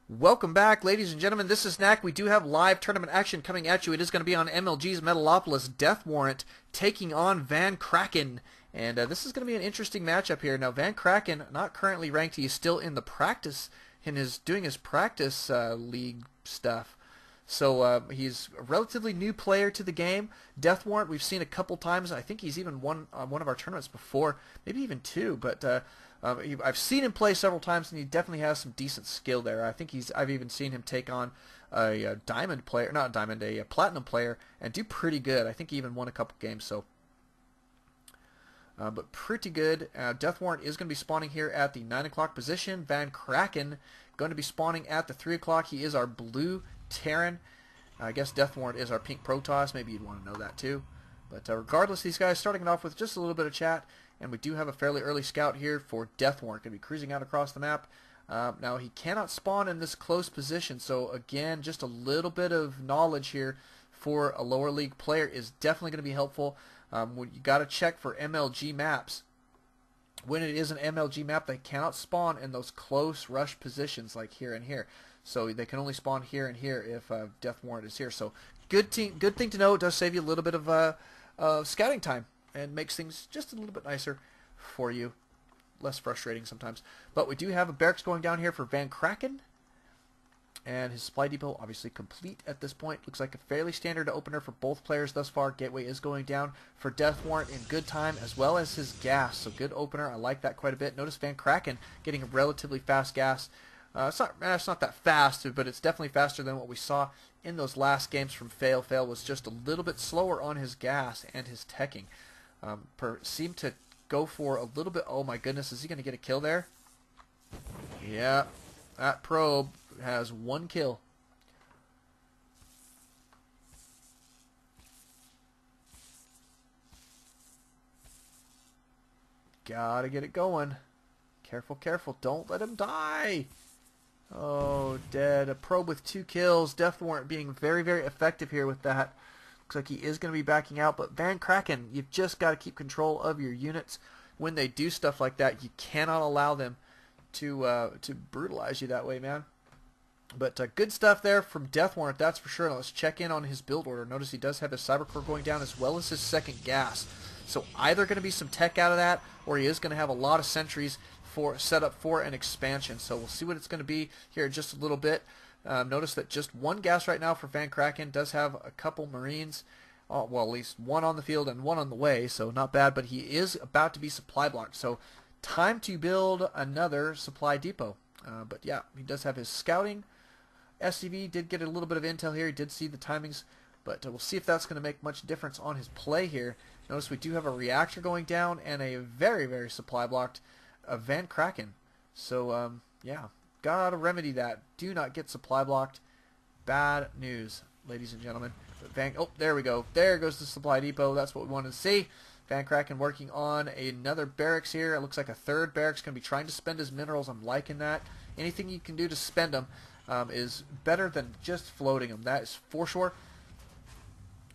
Welcome back, ladies and gentlemen. This is Knack. We do have live tournament action coming at you. It is going to be on MLG's Metalopolis DeathWarrant taking on Vankracken. And this is going to be an interesting matchup here. Now, Vankracken, not currently ranked. He is still in the practice, doing his practice league stuff. So he's a relatively new player to the game. DeathWarrant, we've seen a couple times. I think he's even won one of our tournaments before, maybe even two. But I've seen him play several times, and he definitely has some decent skill there. I think I've even seen him take on a diamond player, not a diamond, a platinum player, and do pretty good. I think he even won a couple games. So, but pretty good. DeathWarrant is going to be spawning here at the 9 o'clock position. Vankracken going to be spawning at the 3 o'clock. He is our blue Terran. I guess DeathWarrant is our pink Protoss. Maybe you'd want to know that too. But regardless, these guys starting it off with just a little bit of chat. And we do have a fairly early scout here for DeathWarrant. Going to be cruising out across the map. Now, he cannot spawn in this close position. So, again, just a little bit of knowledge here for a lower league player is definitely going to be helpful. You got to check for MLG maps. When it is an MLG map, they cannot spawn in those close rush positions like here and here. So they can only spawn here and here if DeathWarrant is here. So good thing to know. It does save you a little bit of scouting time and makes things just a little bit nicer for you. Less frustrating sometimes. But we do have a barracks going down here for Vankracken. And his supply depot obviously complete at this point. Looks like a fairly standard opener for both players thus far. Gateway is going down for DeathWarrant in good time, as well as his gas. So good opener. I like that quite a bit. Notice Vankracken getting a relatively fast gas. It's not that fast, but it's definitely faster than what we saw in those last games from Fail. Fail was just a little bit slower on his gas and his teching. Seemed to go for a little bit. Oh my goodness, is he going to get a kill there? Yeah, that probe has one kill. Gotta get it going. Careful, careful. Don't let him die. Oh, dead. A probe with 2 kills. DeathWarrant being very, very effective here with that. Looks like he is going to be backing out. But Vankracken, you've just got to keep control of your units. When they do stuff like that, you cannot allow them to brutalize you that way, man. But good stuff there from DeathWarrant, that's for sure. Now let's check in on his build order. Notice he does have his Cybercore going down as well as his second gas. So either going to be some tech out of that, or he is going to have a lot of sentries set up for an expansion. So we'll see what it's going to be here in just a little bit. Notice that just one gas right now for Vankracken. Does have a couple Marines. Well, at least one on the field and one on the way, so not bad. But he is about to be supply blocked. So time to build another supply depot. But yeah, he does have his scouting. SCV did get a little bit of intel here. He did see the timings, but we'll see if that's going to make much difference on his play here. Notice we do have a reactor going down and a very, very supply blocked Vankracken. So, yeah, gotta remedy that. Do not get supply blocked. Bad news, ladies and gentlemen. But oh, there we go. There goes the supply depot. That's what we wanted to see. Vankracken working on another barracks here. It looks like a third barracks. Going to be trying to spend his minerals. I'm liking that. Anything you can do to spend them is better than just floating them. That is for sure.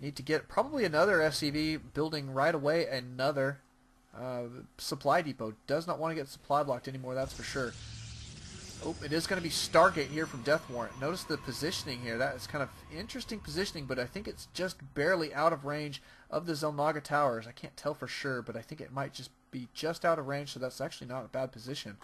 Need to get probably another FCV building right away. Another supply depot. Does not want to get supply blocked anymore, that's for sure. Oh, it is going to be Stargate here from DeathWarrant. Notice the positioning here. That is kind of interesting positioning, but I think it's just barely out of range of the Zelnaga towers. I can't tell for sure, but I think it might just be just out of range, so that's actually not a bad position.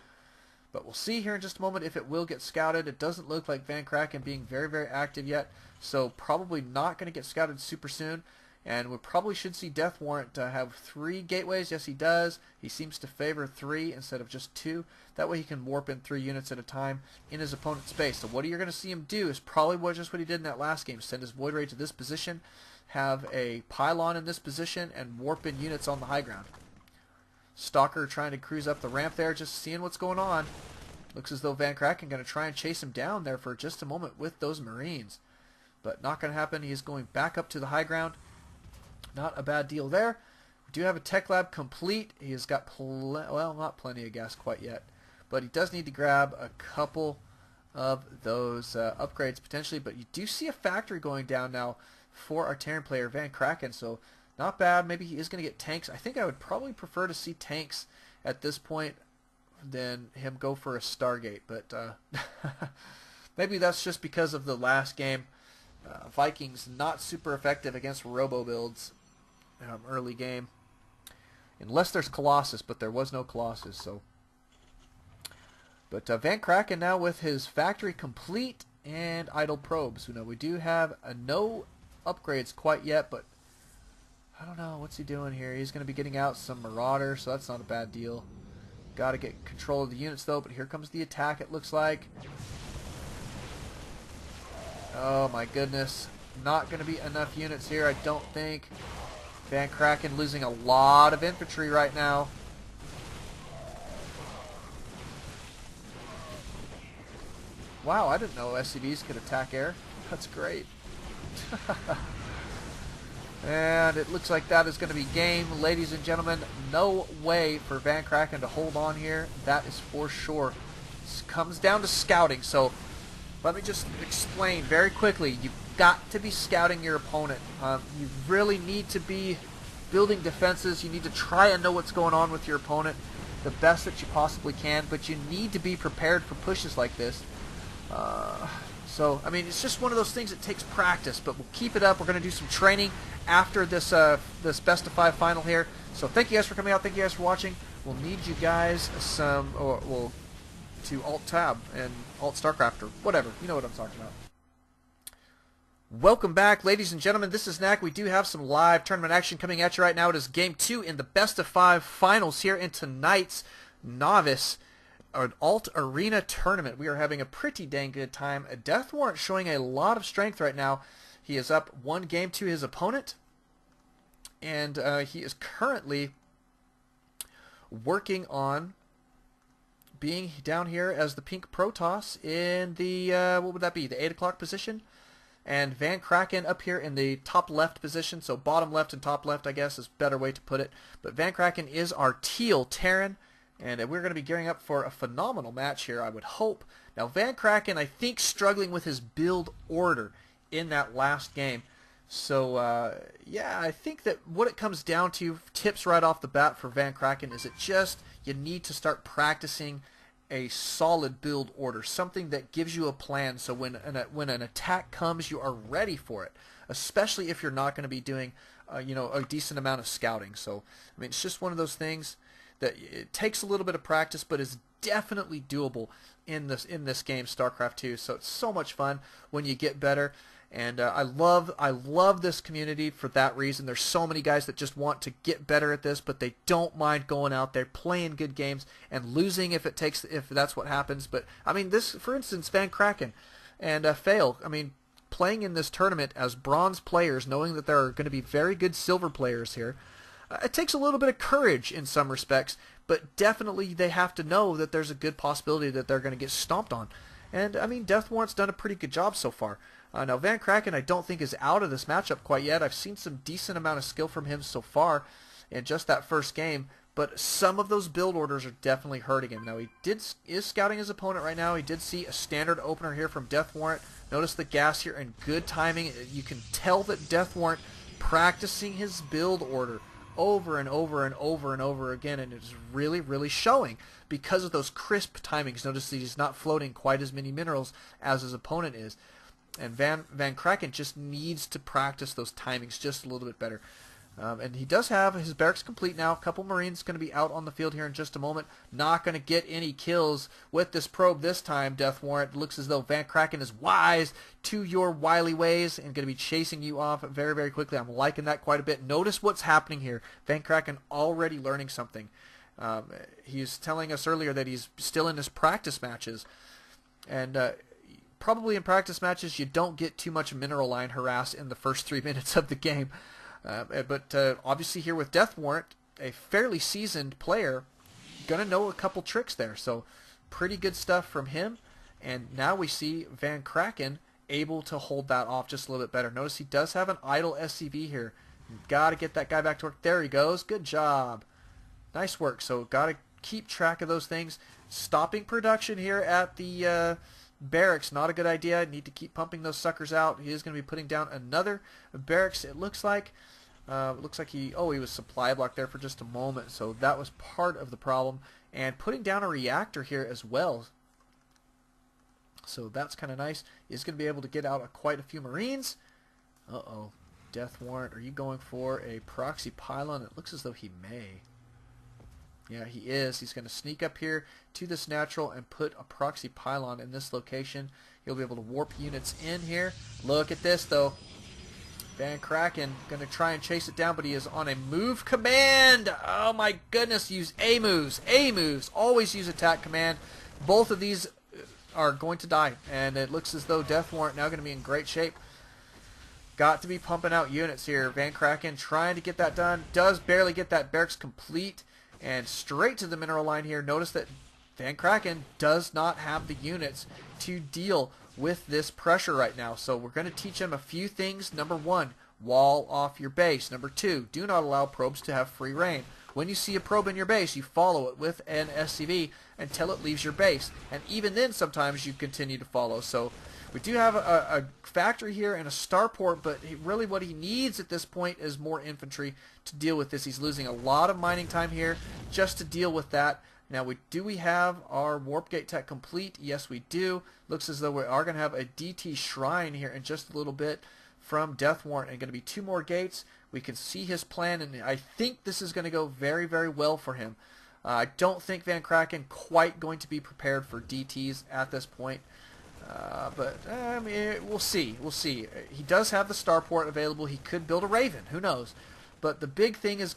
But we'll see here in just a moment if it will get scouted. It doesn't look like Vankracken being very, very active yet, so probably not going to get scouted super soon. And we probably should see DeathWarrant have 3 gateways. Yes, he does. He seems to favor 3 instead of just 2. That way he can warp in 3 units at a time in his opponent's space. So what you're going to see him do is probably just what he did in that last game. Send his Void Ray to this position, have a pylon in this position, and warp in units on the high ground. Stalker trying to cruise up the ramp there, just seeing what's going on. Looks as though Vankracken going to try and chase him down there for just a moment with those Marines. But not going to happen. He is going back up to the high ground. Not a bad deal there. We do have a tech lab complete. He has got, well, not plenty of gas quite yet. But he does need to grab a couple of those upgrades potentially. But you do see a factory going down now for our Terran player, Vankracken. So not bad. Maybe he is going to get tanks. I think I would probably prefer to see tanks at this point than him go for a Stargate. But Maybe that's just because of the last game. Vikings not super effective against robo builds early game. Unless there's Colossus, but there was no Colossus. So, but Vankracken now with his factory complete and idle probes. You know, we do have no upgrades quite yet, but I don't know what's he doing here. He's going to be getting out some Marauder, so that's not a bad deal. Got to get control of the units though. But here comes the attack. It looks like. Oh my goodness. Not going to be enough units here, I don't think. Vankracken losing a lot of infantry right now. Wow, I didn't know SCVs could attack air. That's great. And it looks like that is going to be game, ladies and gentlemen. No way for Vankracken to hold on here. That is for sure. This comes down to scouting, so let me just explain very quickly. You've got to be scouting your opponent. You really need to be building defenses. You need to try and know what's going on with your opponent the best that you possibly can, but you need to be prepared for pushes like this. So, I mean, it's just one of those things that takes practice, but we'll keep it up. We're going to do some training after this this best of 5 final here. So thank you guys for coming out. Thank you guys for watching. We'll need you guys to Alt-Tab and Alt-Starcraft or whatever. You know what I'm talking about. Welcome back, ladies and gentlemen. This is Knack. We do have some live tournament action coming at you right now. It is Game 2 in the best of 5 finals here in tonight's Novice an Alt Arena tournament. We are having a pretty dang good time. DeathWarrant showing a lot of strength right now. He is up 1 game to his opponent, and he is currently working on being down here as the pink Protoss in the, what would that be, the 8 o'clock position? And Vankracken up here in the top left position, so bottom left and top left, I guess, is a better way to put it. But Vankracken is our teal Terran, and we're going to be gearing up for a phenomenal match here, I would hope. Now, Vankracken, I think, struggling with his build order in that last game. So, yeah, I think that what it comes down to, tips right off the bat for Vankracken, is you need to start practicing a solid build order, something that gives you a plan, so when an attack comes, you are ready for it, especially if you're not going to be doing a decent amount of scouting. So, I mean, it's just one of those things that it takes a little bit of practice, but is definitely doable in this game, StarCraft 2. So it's so much fun when you get better. And I love this community for that reason. There's so many guys that just want to get better at this, but they don't mind going out there, playing good games, and losing if that's what happens. But I mean, this, for instance, Vankracken and Fail. I mean, playing in this tournament as bronze players, knowing that there are going to be very good silver players here, it takes a little bit of courage in some respects, but definitely they have to know that there's a good possibility that they're going to get stomped on. And I mean, DeathWarrant's done a pretty good job so far. Now, Vankracken I don't think is out of this matchup quite yet. I've seen some decent amount of skill from him so far in just that first game, but some of those build orders are definitely hurting him. Now, he is scouting his opponent right now. He did see a standard opener here from DeathWarrant. Notice the gas here and good timing. You can tell that DeathWarrant practicing his build order over and over and over and over again, and it's really, really showing because of those crisp timings. Notice that he's not floating quite as many minerals as his opponent is. And Vankracken just needs to practice those timings just a little bit better. And he does have his barracks complete now. A couple Marines going to be out on the field here in just a moment. Not going to get any kills with this probe this time, DeathWarrant. It looks as though Vankracken is wise to your wily ways and going to be chasing you off very, very quickly. I'm liking that quite a bit. Notice what's happening here. Vankracken already learning something. He's telling us earlier that he's still in his practice matches. And probably in practice matches you don't get too much mineral line harass in the first 3 minutes of the game. But obviously here with DeathWarrant, a fairly seasoned player, gonna know a couple tricks there. So pretty good stuff from him. And now we see Vankracken able to hold that off just a little bit better. Notice he does have an idle SCV here. Got to get that guy back to work. There he goes. Good job. Nice work. So got to keep track of those things. Stopping production here at the barracks, not a good idea. Need to keep pumping those suckers out. He is going to be putting down another barracks, it looks like. He was supply blocked there for just a moment, so that was part of the problem. And putting down a reactor here as well. So that's kind of nice. He's going to be able to get out quite a few Marines. Uh-oh. DeathWarrant, are you going for a proxy pylon? It looks as though he may. Yeah, he is. He's going to sneak up here to this natural and put a proxy pylon in this location. He'll be able to warp units in here. Look at this, though. Vankracken going to try and chase it down, but he is on a move command. Oh, my goodness. Use A moves. A moves. Always use attack command. Both of these are going to die, and it looks as though DeathWarrant now going to be in great shape. Got to be pumping out units here. Vankracken trying to get that done. Does barely get that barracks complete. And straight to the mineral line here. Notice that Vankracken does not have the units to deal with this pressure right now. So we're going to teach him a few things. Number one, wall off your base. Number two, do not allow probes to have free reign. When you see a probe in your base, you follow it with an SCV until it leaves your base. And even then, sometimes you continue to follow. So we do have a factory here and a starport, but really what he needs at this point is more infantry to deal with this. He's losing a lot of mining time here just to deal with that. Now, do we have our warp gate tech complete? Yes, we do. Looks as though we are going to have a DT shrine here in just a little bit from DeathWarrant, and going to be 2 more gates. We can see his plan, and I think this is going to go very, very well for him. I don't think Vankracken quite going to be prepared for DTs at this point. But I mean, we'll see. We'll see. He does have the starport available. He could build a Raven. Who knows? But the big thing is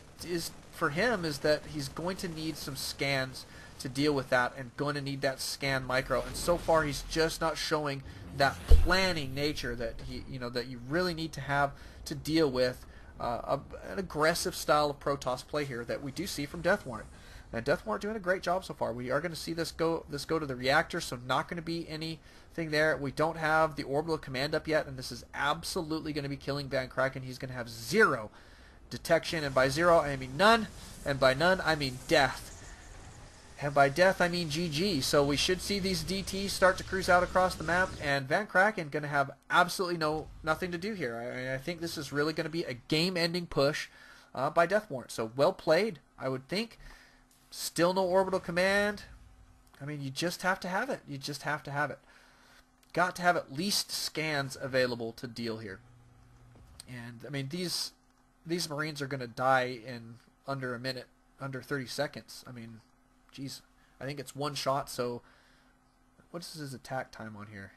for him is that he's going to need some scans to deal with that, and going to need that scan micro. And so far, he's just not showing that planning nature that that you really need to have to deal with an aggressive style of Protoss play here that we do see from DeathWarrant. And DeathWarrant doing a great job so far. We are going to see this go to the reactor, so not going to be anything there. We don't have the orbital command up yet, and this is absolutely going to be killing Vankracken. He's going to have 0 detection, and by 0 I mean none, and by none I mean death. And by death I mean GG. So we should see these DTs start to cruise out across the map, and Vankracken going to have absolutely nothing to do here. I think this is really going to be a game-ending push by DeathWarrant. So well played, I would think. Still no orbital command. I mean, you just have to have it. You just have to have it. Got to have at least scans available to deal here. And I mean, these Marines are going to die in under a minute, under 30 seconds. I mean, geez, I think it's 1 shot. So what is his attack time on here?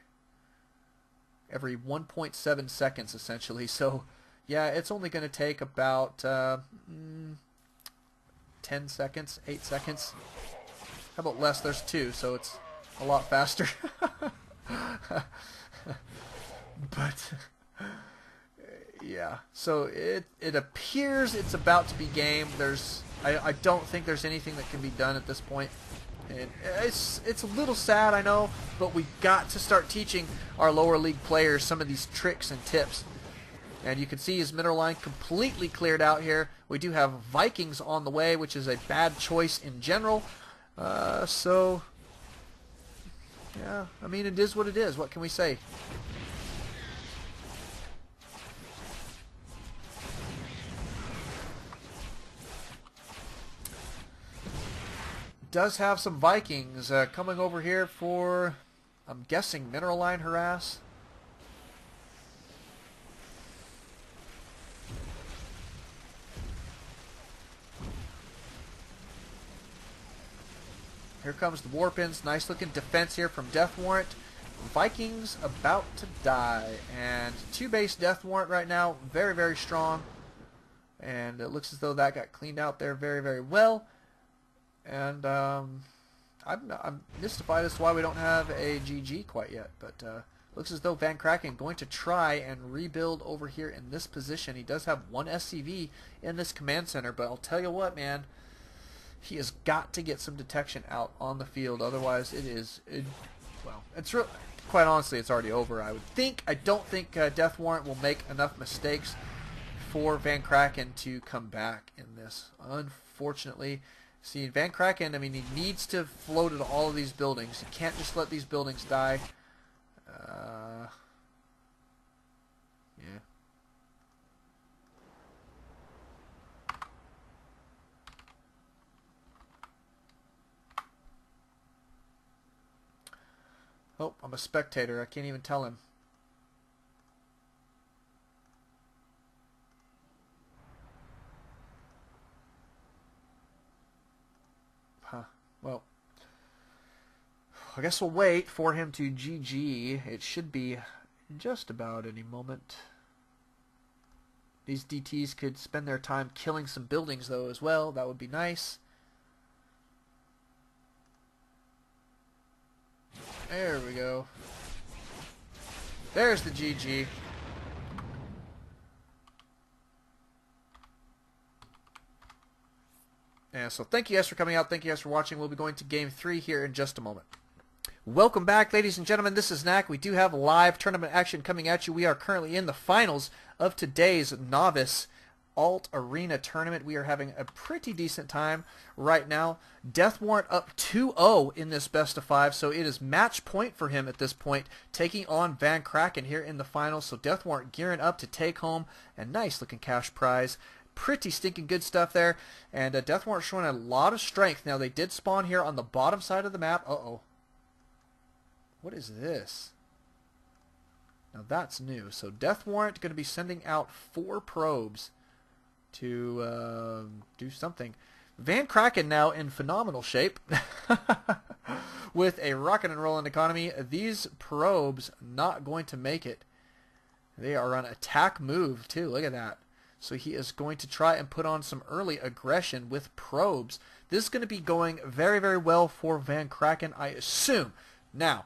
Every 1.7 seconds, essentially. So yeah, it's only going to take about 10 seconds, 8 seconds. How about less? There's 2, so it's a lot faster. But yeah, so it appears it's about to be game. I don't think there's anything that can be done at this point. And it's a little sad, I know, but we got to start teaching our lower league players some of these tricks and tips. And you can see his mineral line completely cleared out here. We do have Vikings on the way, which is a bad choice in general. So, yeah, I mean, it is what it is. What can we say? Does have some Vikings coming over here for, I'm guessing, mineral line harass. Here comes the warp-ins. Nice looking defense here from DeathWarrant. Vikings about to die. And 2-base DeathWarrant right now. Very, very strong. And it looks as though that got cleaned out there very, very well. And I'm mystified as to why we don't have a GG quite yet. But looks as though Vankracken going to try and rebuild over here in this position. He does have 1 SCV in this command center. But I'll tell you what, man. He has got to get some detection out on the field, otherwise well, it's real. Quite honestly, it's already over. I don't think DeathWarrant will make enough mistakes for Vankracken to come back in this. Unfortunately, see, Vankracken, I mean, he needs to float at all of these buildings. He can't just let these buildings die. Yeah. Oh, I'm a spectator. I can't even tell him. Huh. Well, I guess we'll wait for him to GG. It should be just about any moment. These DTs could spend their time killing some buildings, though, as well. That would be nice. There we go. There's the GG. Yeah, so thank you guys for coming out. Thank you guys for watching. We'll be going to Game 3 here in just a moment. Welcome back, ladies and gentlemen. This is Knack. We do have live tournament action coming at you. We are currently in the finals of today's Novice Alt Arena tournament. We are having a pretty decent time right now. DeathWarrant up 2-0 in this best of 5, so it is match point for him at this point, taking on Vankracken here in the finals. So DeathWarrant gearing up to take home a nice looking cash prize. Pretty stinking good stuff there, and DeathWarrant showing a lot of strength. Now they did spawn here on the bottom side of the map. Uh-oh. What is this? Now that's new. So DeathWarrant going to be sending out 4 probes to do something. Vankracken now in phenomenal shape with a rocket and rolling economy. These probes not going to make it. They are on attack move too. Look at that. So he is going to try and put on some early aggression with probes. This is going to be going very, very well for Vankracken, I assume. Now,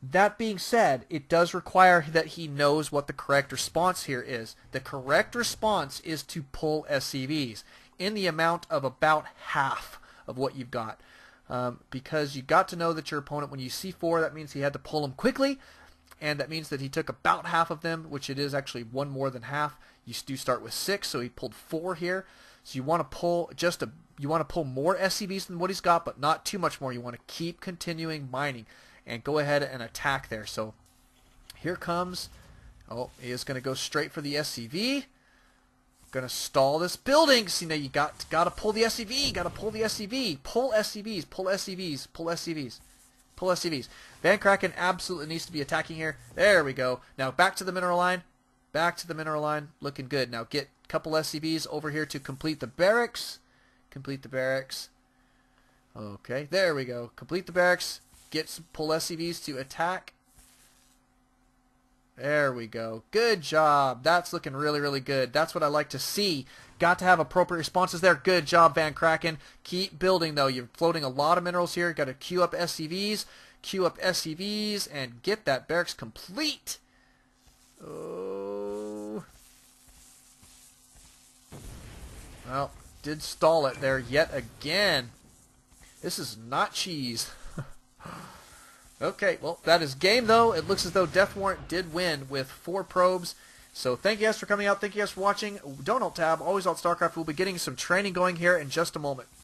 that being said, it does require that he knows what the correct response here is. The correct response is to pull SCVs in the amount of about half of what you've got. Because you got to know that your opponent, when you see 4, that means he had to pull them quickly, and that means that he took about half of them, which it is actually 1 more than half. You do start with 6, so he pulled 4 here. So you want to pull more SCVs than what he's got, but not too much more. You want to keep continuing mining and go ahead and attack there. So here comes. Oh, he is going to go straight for the SCV. Going to stall this building. See, now you got to pull the SCV. Got to pull the SCV. Pull SCVs. Pull SCVs. Pull SCVs. Pull SCVs. Vankracken absolutely needs to be attacking here. There we go. Now back to the mineral line. Back to the mineral line. Looking good. Now get a couple SCVs over here to complete the barracks. Complete the barracks. Okay, there we go. Complete the barracks. Get some pull SCVs to attack. There we go. Good job. That's looking really, really good. That's what I like to see. Got to have appropriate responses there. Good job, Vankracken. Keep building, though. You're floating a lot of minerals here. Got to queue up SCVs. Queue up SCVs and get that barracks complete. Oh. Well, did stall it there yet again. This is not cheese. Okay, well, that is game, though. It looks as though DeathWarrant did win with 4 probes. So thank you guys for coming out. Thank you guys for watching. Don't alt tab. Always alt Starcraft. We'll be getting some training going here in just a moment.